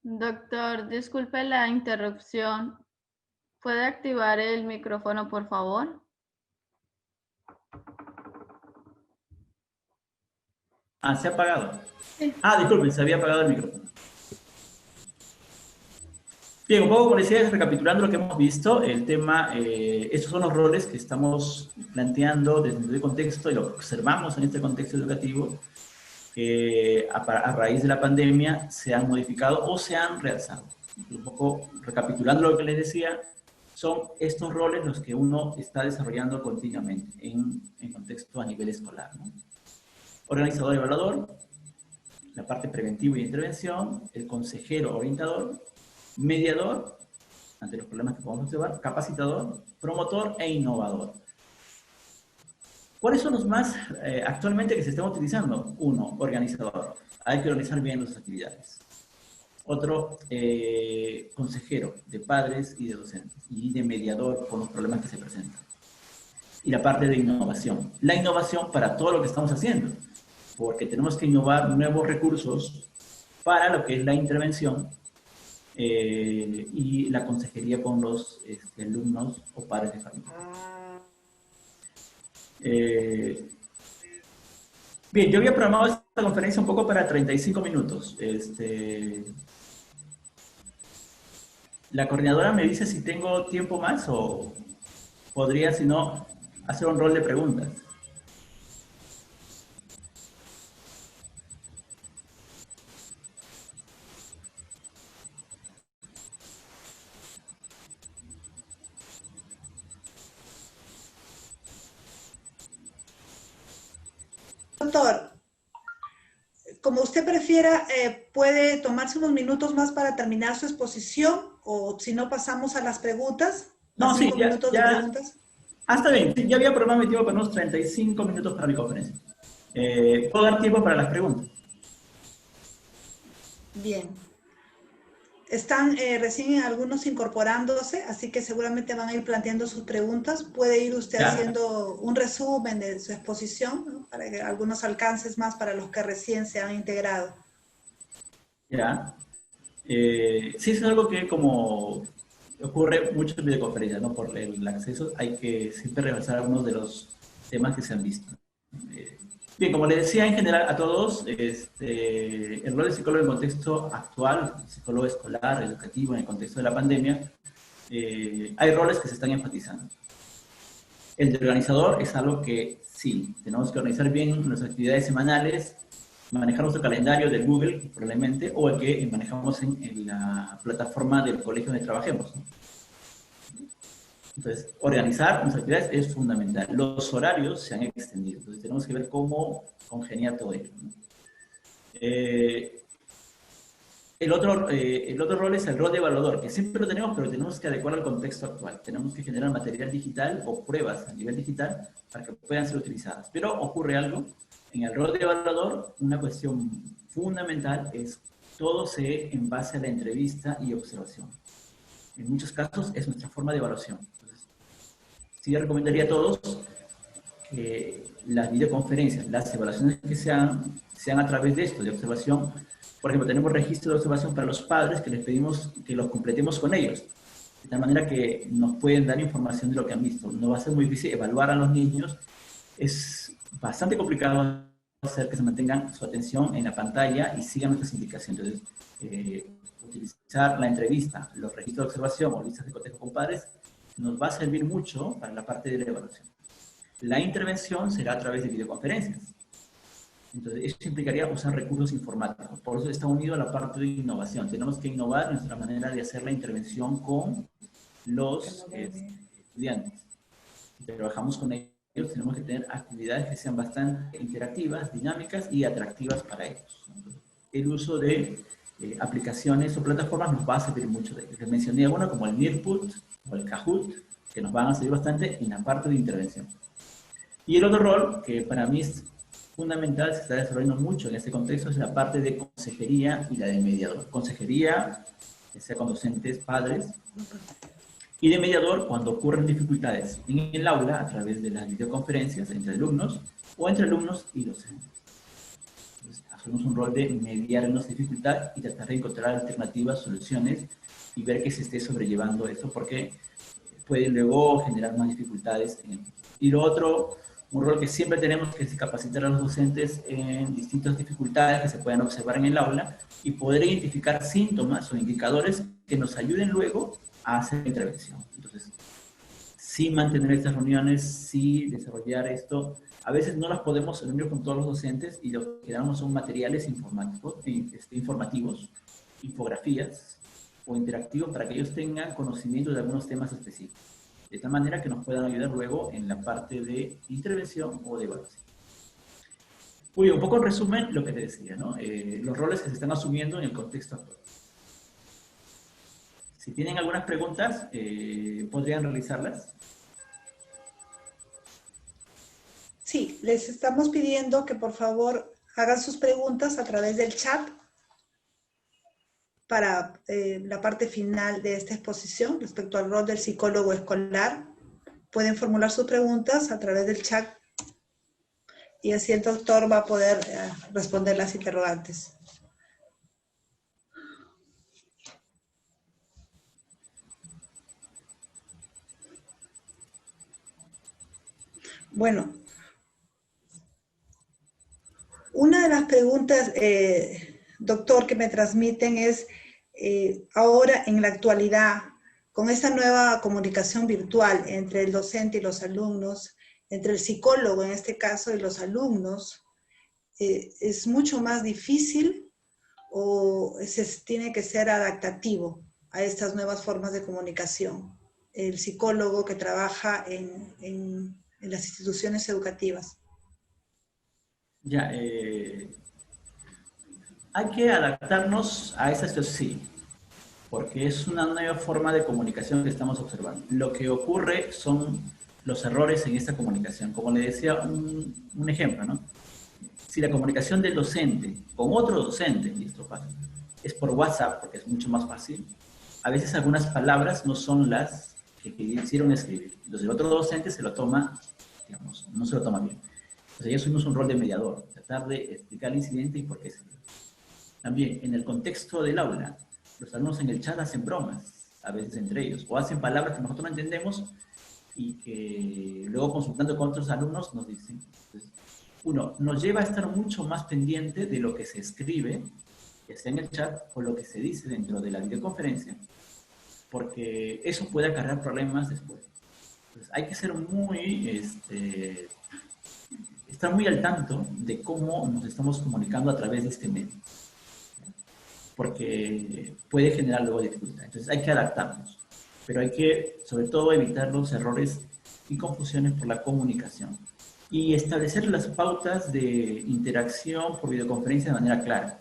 D: Doctor, disculpe la interrupción. ¿Puede activar el micrófono, por favor?
C: Ah, se ha apagado.
D: Sí.
C: Ah, disculpen, se había apagado el micrófono. Bien, un poco como decía, recapitulando lo que hemos visto, el tema, estos son los roles que estamos planteando desde el contexto y lo que observamos en este contexto educativo, que a raíz de la pandemia se han modificado o se han realzado. Un poco recapitulando lo que les decía, son estos roles los que uno está desarrollando continuamente en contexto a nivel escolar, ¿no? Organizador y evaluador, la parte preventiva y intervención, el consejero orientador, mediador, ante los problemas que podemos observar, capacitador, promotor e innovador. ¿Cuáles son los más actualmente que se están utilizando? Uno, organizador. Hay que organizar bien las actividades. Otro, consejero de padres y de docentes. Y de mediador por los problemas que se presentan. Y la parte de innovación. La innovación para todo lo que estamos haciendo. porque tenemos que innovar nuevos recursos para lo que es la intervención y la consejería con los alumnos o padres de familia. Bien, yo había programado esta conferencia un poco para 35 minutos. La coordinadora me dice si tengo tiempo más o podría, si no, hacer un rol de preguntas.
A: Doctor, como usted prefiera, puede tomarse unos minutos más para terminar su exposición, o si no, pasamos a las preguntas.
C: No, sí,
A: 5 minutos de preguntas.
C: Hasta bien, ya había programado mi tiempo para unos 35 minutos para mi conferencia. ¿Puedo dar tiempo para las preguntas?
A: Bien. Están recién algunos incorporándose, así que seguramente van a ir planteando sus preguntas. Puede ir usted haciendo un resumen de su exposición, ¿no? Para que algunos alcances más para los que recién se han integrado.
C: Ya. Sí, es algo que como ocurre mucho en videoconferencias, ¿no? Por el acceso hay que siempre revisar algunos de los temas que se han visto. Bien, como les decía en general a todos, el rol de psicólogo en contexto actual, psicólogo escolar, educativo, en el contexto de la pandemia, hay roles que se están enfatizando. El de organizador es algo que sí, tenemos que organizar bien nuestras actividades semanales, manejar nuestro calendario de Google, probablemente, o el que manejamos en la plataforma del colegio donde trabajemos, ¿no? Entonces, organizar nuestras actividades es fundamental. Los horarios se han extendido, entonces tenemos que ver cómo congeniar todo ello, ¿no? El otro rol es el rol de evaluador, que siempre lo tenemos, pero tenemos que adecuar al contexto actual. Tenemos que generar material digital o pruebas a nivel digital para que puedan ser utilizadas. Pero ocurre algo, en el rol de evaluador, una cuestión fundamental es todo se en base a la entrevista y observación. En muchos casos es nuestra forma de evaluación. Entonces, sí, yo recomendaría a todos que las videoconferencias, las evaluaciones que sean a través de esto, de observación. Por ejemplo, tenemos registro de observación para los padres que les pedimos que los completemos con ellos, de tal manera que nos pueden dar información de lo que han visto. No va a ser muy difícil evaluar a los niños, es bastante complicado hacer que se mantengan su atención en la pantalla y sigan nuestras indicaciones. Entonces, utilizar la entrevista, los registros de observación o listas de cotejo con padres nos va a servir mucho para la parte de la evaluación. La intervención será a través de videoconferencias. Entonces, eso implicaría usar recursos informáticos. Por eso está unido a la parte de innovación. Tenemos que innovar nuestra manera de hacer la intervención con los estudiantes. Si trabajamos con ellos, tenemos que tener actividades que sean bastante interactivas, dinámicas y atractivas para ellos. El uso de aplicaciones o plataformas nos va a servir mucho. Les mencioné alguna como el Nearput o el Kahoot, que nos van a servir bastante en la parte de intervención. Y el otro rol, que para mí es fundamental, se está desarrollando mucho en este contexto, es la parte de consejería y la de mediador. Consejería, que sea con docentes, padres, y de mediador cuando ocurren dificultades en el aula a través de las videoconferencias entre alumnos o entre alumnos y docentes. Entonces, hacemos un rol de mediar en las dificultades y tratar de encontrar alternativas, soluciones y ver que se esté sobrellevando esto porque puede luego generar más dificultades. Y lo otro, un rol que siempre tenemos que es capacitar a los docentes en distintas dificultades que se puedan observar en el aula y poder identificar síntomas o indicadores que nos ayuden luego a hacer intervención. Entonces, sí mantener estas reuniones, sí desarrollar esto. A veces no las podemos reunir con todos los docentes y lo que damos son materiales informativos, infografías o interactivos para que ellos tengan conocimiento de algunos temas específicos. De tal manera que nos puedan ayudar luego en la parte de intervención o de evaluación. Muy bien, un poco en resumen lo que te decía, ¿no? Los roles que se están asumiendo en el contexto actual. Si tienen algunas preguntas, ¿podrían realizarlas?
A: Sí, les estamos pidiendo que por favor hagan sus preguntas a través del chat para la parte final de esta exposición respecto al rol del psicólogo escolar. Pueden formular sus preguntas a través del chat y así el doctor va a poder responder las interrogantes. Bueno, una de las preguntas, doctor, que me transmiten es, ahora en la actualidad, con esta nueva comunicación virtual entre el docente y los alumnos, entre el psicólogo en este caso y los alumnos, ¿es mucho más difícil o tiene que ser adaptativo a estas nuevas formas de comunicación? El psicólogo que trabaja en las instituciones educativas.
C: Ya, hay que adaptarnos a esa situación, sí, porque es una nueva forma de comunicación que estamos observando. Lo que ocurre son los errores en esta comunicación. Como le decía, un ejemplo, ¿no? Si la comunicación del docente con otro docente, y esto pasa, es por WhatsApp, porque es mucho más fácil, a veces algunas palabras no son las que quisieron escribir. Entonces el otro docente se lo toma, digamos, no se lo toma bien. Entonces ya asumimos un rol de mediador, tratar de explicar el incidente y por qué se dio. También, en el contexto del aula, los alumnos en el chat hacen bromas, a veces entre ellos, o hacen palabras que nosotros no entendemos y que luego consultando con otros alumnos nos dicen. Entonces, uno, nos lleva a estar mucho más pendiente de lo que se escribe, ya sea en el chat, o lo que se dice dentro de la videoconferencia, porque eso puede acarrear problemas después. Entonces, hay que ser estar muy al tanto de cómo nos estamos comunicando a través de este medio, porque puede generar luego dificultades. Entonces hay que adaptarnos, pero hay que, sobre todo, evitar los errores y confusiones por la comunicación y establecer las pautas de interacción por videoconferencia de manera clara.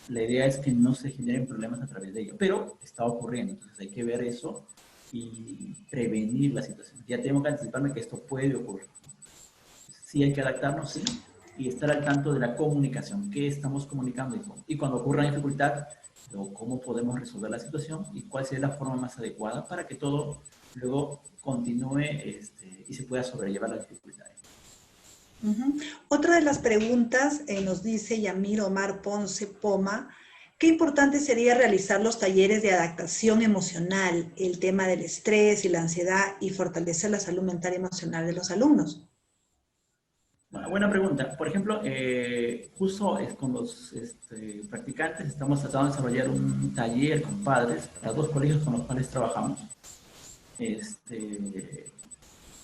C: La idea es que no se generen problemas a través de ello, pero está ocurriendo, entonces hay que ver eso y prevenir la situación. Ya tengo que anticiparme que esto puede ocurrir. Sí hay que adaptarnos, sí, y estar al tanto de la comunicación, qué estamos comunicando y cuando ocurra una dificultad, cómo podemos resolver la situación y cuál sería la forma más adecuada para que todo luego continúe y se pueda sobrellevar las dificultades.
A: Otra de las preguntas nos dice Yamir Omar Ponce Poma, ¿qué importante sería realizar los talleres de adaptación emocional, el tema del estrés y la ansiedad y fortalecer la salud mental y emocional de los alumnos?
C: Buena pregunta. Por ejemplo, justo con los practicantes estamos tratando de desarrollar un taller con padres para 2 colegios con los cuales trabajamos en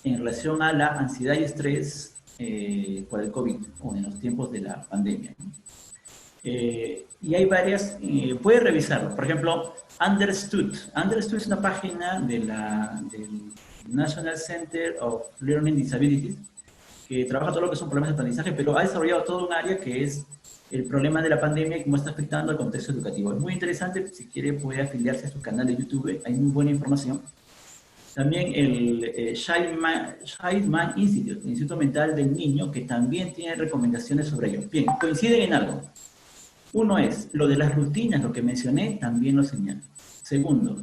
C: relación a la ansiedad y estrés por el COVID o en los tiempos de la pandemia. Y hay varias, puede revisarlo. Por ejemplo, Understood. Understood es una página del National Center of Learning Disabilities que trabaja todo lo que son problemas de aprendizaje, pero ha desarrollado todo un área que es el problema de la pandemia y cómo está afectando al contexto educativo. Es muy interesante, si quiere puede afiliarse a su canal de YouTube, hay muy buena información. También el Childman Institute, el Instituto Mental del Niño, que también tiene recomendaciones sobre ello. Bien, coinciden en algo. Uno es, lo de las rutinas, lo que mencioné, también lo señala. Segundo,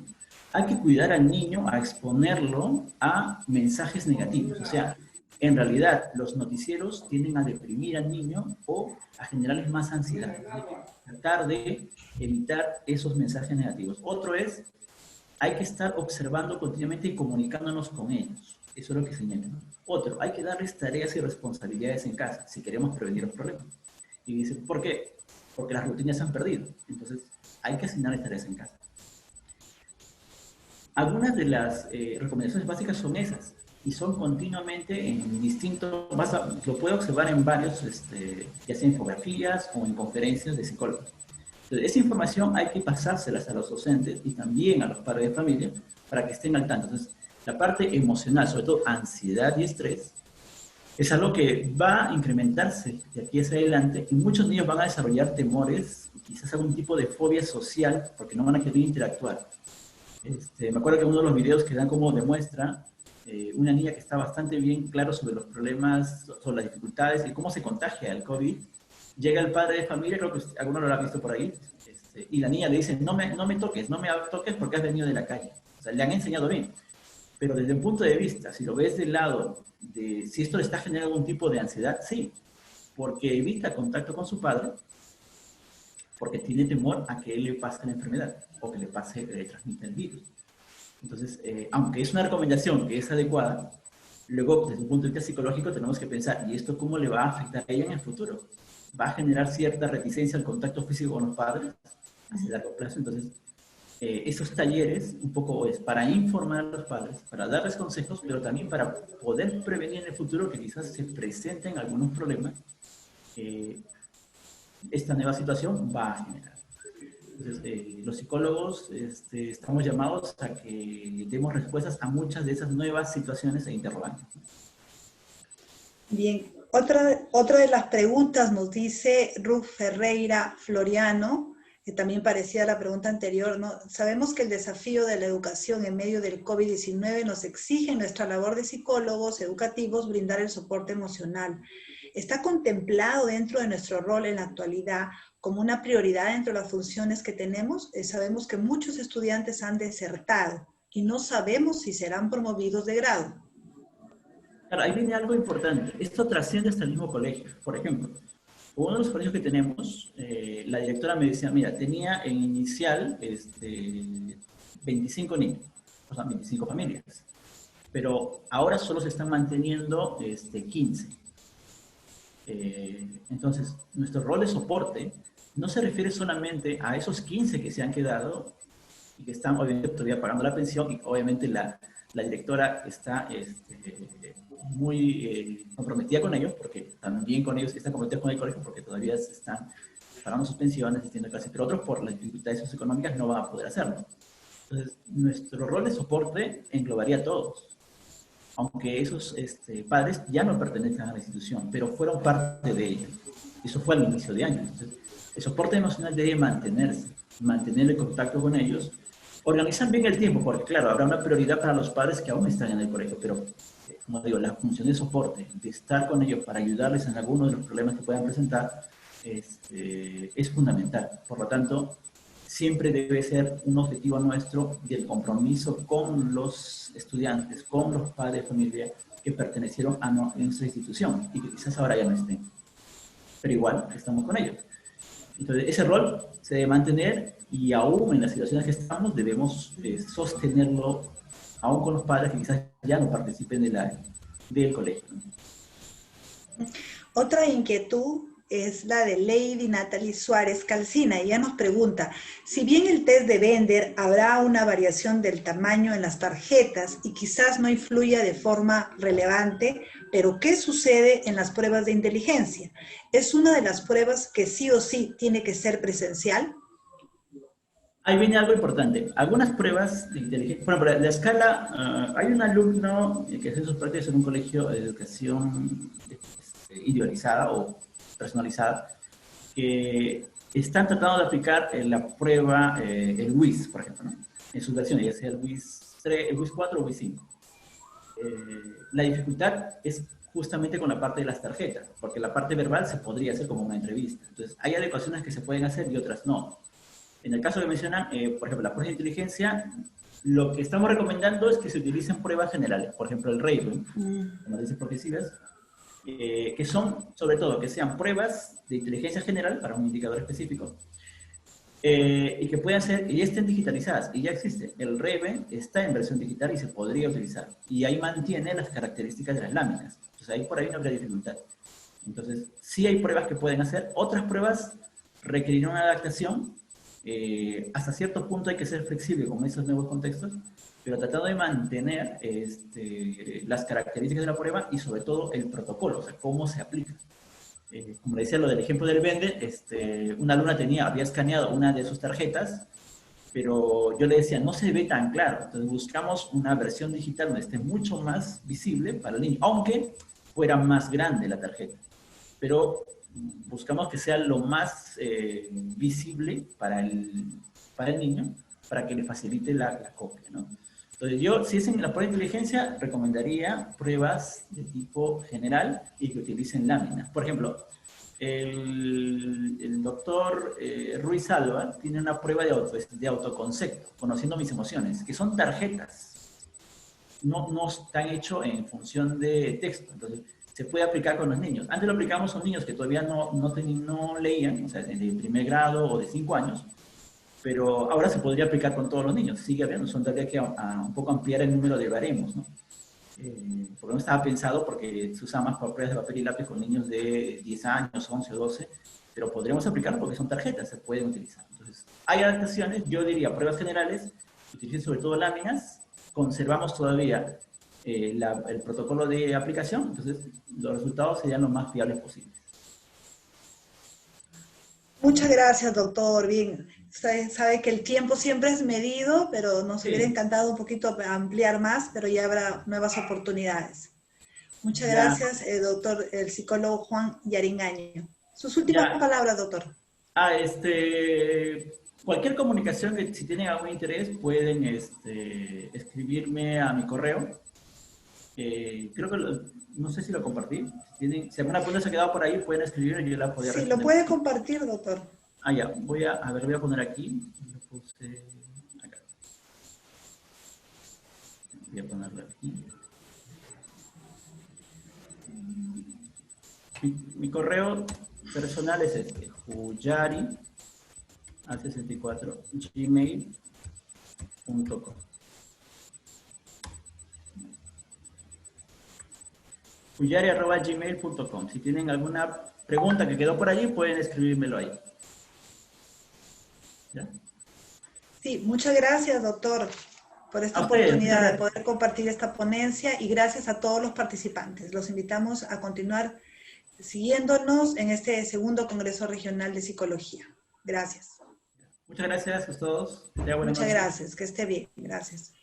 C: hay que cuidar al niño a exponerlo a mensajes negativos, o sea, en realidad, los noticieros tienden a deprimir al niño o a generarles más ansiedad. Hay que tratar de evitar esos mensajes negativos. Otro es, hay que estar observando continuamente y comunicándonos con ellos. Eso es lo que señalan, ¿no? Otro, hay que darles tareas y responsabilidades en casa si queremos prevenir los problemas. Y dicen, ¿por qué? Porque las rutinas se han perdido. Entonces, hay que asignarles tareas en casa. Algunas de las recomendaciones básicas son esas. Y son continuamente en distintos, lo puedo observar en varios, ya sea infografías o en conferencias de psicólogos. Entonces, esa información hay que pasárselas a los docentes y también a los padres de familia para que estén al tanto. Entonces, la parte emocional, sobre todo ansiedad y estrés, es algo que va a incrementarse de aquí hacia adelante y muchos niños van a desarrollar temores, quizás algún tipo de fobia social, porque no van a querer interactuar. Me acuerdo que uno de los videos que dan como demuestra una niña que está bastante bien claro sobre los problemas, sobre las dificultades y cómo se contagia el COVID. Llega el padre de familia, creo que alguno lo habrá visto por ahí, y la niña le dice, no me toques porque has venido de la calle. O sea, le han enseñado bien. Pero desde un punto de vista, si lo ves del lado de si esto le está generando algún tipo de ansiedad, sí. porque evita contacto con su padre, porque tiene temor a que él le pase la enfermedad o que le transmita el virus. Entonces, aunque es una recomendación que es adecuada, luego desde un punto de vista psicológico tenemos que pensar, ¿y esto cómo le va a afectar a ella en el futuro? ¿Va a generar cierta reticencia al contacto físico con los padres a largo plazo? Entonces, esos talleres un poco es para informar a los padres, para darles consejos, pero también para poder prevenir en el futuro que quizás se presenten algunos problemas que esta nueva situación va a generar. Entonces, los psicólogos estamos llamados a que demos respuestas a muchas de esas nuevas situaciones e interrogantes.
A: Bien, otra de las preguntas nos dice Ruth Ferreira Floriano, que también parecía la pregunta anterior, ¿no? Sabemos que el desafío de la educación en medio del COVID-19 nos exige en nuestra labor de psicólogos educativos brindar el soporte emocional. ¿Está contemplado dentro de nuestro rol en la actualidad como una prioridad dentro de las funciones que tenemos? Sabemos que muchos estudiantes han desertado y no sabemos si serán promovidos de grado.
C: Claro, ahí viene algo importante. Esto trasciende hasta el mismo colegio. Por ejemplo, uno de los colegios que tenemos, la directora me decía, mira, tenía en inicial 25 niños, o sea, 25 familias, pero ahora solo se están manteniendo 15. Entonces, nuestro rol de soporte no se refiere solamente a esos 15 que se han quedado y que están obviamente todavía pagando la pensión, y obviamente la directora está muy comprometida con ellos, porque también con ellos está comprometida con el colegio, porque todavía se están pagando sus pensiones, asistiendo a clases, pero otros por las dificultades socioeconómicas no van a poder hacerlo. Entonces, nuestro rol de soporte englobaría a todos, aunque esos padres ya no pertenecen a la institución, pero fueron parte de ella. Eso fue al inicio de año. Entonces, el soporte emocional debe mantenerse, mantener el contacto con ellos, organizar bien el tiempo, porque claro, habrá una prioridad para los padres que aún están en el colegio, pero como digo, la función de soporte, de estar con ellos para ayudarles en algunos de los problemas que puedan presentar, es fundamental. Por lo tanto, siempre debe ser un objetivo nuestro del compromiso con los estudiantes, con los padres de familia que pertenecieron a nuestra institución y que quizás ahora ya no estén. Pero igual estamos con ellos. Entonces, ese rol se debe mantener y aún en las situaciones que estamos debemos sostenerlo, aún con los padres que quizás ya no participen del colegio.
A: Otra inquietud es la de Lady Natalie Suárez Calcina. Ella nos pregunta, si bien el test de Bender habrá una variación del tamaño en las tarjetas y quizás no influya de forma relevante, pero ¿qué sucede en las pruebas de inteligencia? ¿Es una de las pruebas que sí o sí tiene que ser presencial?
C: Ahí viene algo importante. Algunas pruebas de inteligencia, por ejemplo, la escala, hay un alumno que hace sus prácticas en un colegio de educación individualizada o personalizada, que están tratando de aplicar la prueba, el WIS, por ejemplo, ¿no? En sus versiones, ya sea el WIS 3, el WIS 4 o WIS 5. La dificultad es justamente con la parte de las tarjetas, porque la parte verbal se podría hacer como una entrevista. Entonces, hay adecuaciones que se pueden hacer y otras no. En el caso que mencionan, por ejemplo, la prueba de inteligencia, lo que estamos recomendando es que se utilicen pruebas generales, por ejemplo, el Raven, análisis progresivas, que son, sobre todo, que sean pruebas de inteligencia general para un indicador específico, y que puedan ser, y ya estén digitalizadas, y ya existe. El Raven está en versión digital y se podría utilizar, y ahí mantiene las características de las láminas. Entonces, ahí por ahí no habría dificultad. Entonces, sí hay pruebas que pueden hacer, otras pruebas requerirán una adaptación. Hasta cierto punto hay que ser flexible con esos nuevos contextos, pero tratando de mantener las características de la prueba y sobre todo el protocolo, o sea, cómo se aplica. Como le decía lo del ejemplo del Bender, una alumna había escaneado una de sus tarjetas, pero yo le decía, no se ve tan claro, entonces buscamos una versión digital donde esté mucho más visible para el niño, aunque fuera más grande la tarjeta, pero buscamos que sea lo más visible para el niño, para que le facilite la copia, ¿no? Entonces yo, si es en la prueba de inteligencia, recomendaría pruebas de tipo general y que utilicen láminas. Por ejemplo, el doctor Ruiz Alba tiene una prueba de autoconcepto, conociendo mis emociones, que son tarjetas, no están hechos en función de texto. Entonces, se puede aplicar con los niños. Antes lo aplicamos con niños que todavía no leían, o sea, de primer grado o de 5 años, pero ahora se podría aplicar con todos los niños. Sigue habiendo, son todavía que un poco ampliar el número de baremos, ¿no? Porque no estaba pensado porque se usa más para pruebas de papel y lápiz con niños de 10 años, 11 o 12, pero podríamos aplicarlo porque son tarjetas, se pueden utilizar. Entonces, hay adaptaciones, yo diría pruebas generales, utilicen sobre todo láminas, conservamos todavía el protocolo de aplicación, entonces los resultados serían los más fiables posibles.
A: Muchas gracias, doctor. Bien, usted sabe que el tiempo siempre es medido, pero nos hubiera encantado un poquito ampliar más, pero ya habrá nuevas oportunidades. Muchas gracias, doctor, el psicólogo Juan Yaringaño. Sus últimas palabras, doctor.
C: Cualquier comunicación que si tienen algún interés pueden escribirme a mi correo. Creo que no sé si lo compartí. Si alguna pregunta se ha quedado por ahí, pueden escribirme y yo la podría responder.
A: Sí, lo puede compartir, doctor.
C: Ya. Voy a poner aquí. Lo puse acá. Voy a ponerlo aquí. Mi correo personal es huyari64@gmail.com. huyari@gmail.com. Si tienen alguna pregunta que quedó por allí, pueden escribírmelo ahí. ¿Ya?
A: Sí, muchas gracias, doctor, por esta oportunidad de poder compartir esta ponencia y gracias a todos los participantes. Los invitamos a continuar siguiéndonos en este segundo Congreso Regional de Psicología. Gracias.
C: Muchas gracias a todos.
A: Muchas gracias. Que esté bien. Gracias.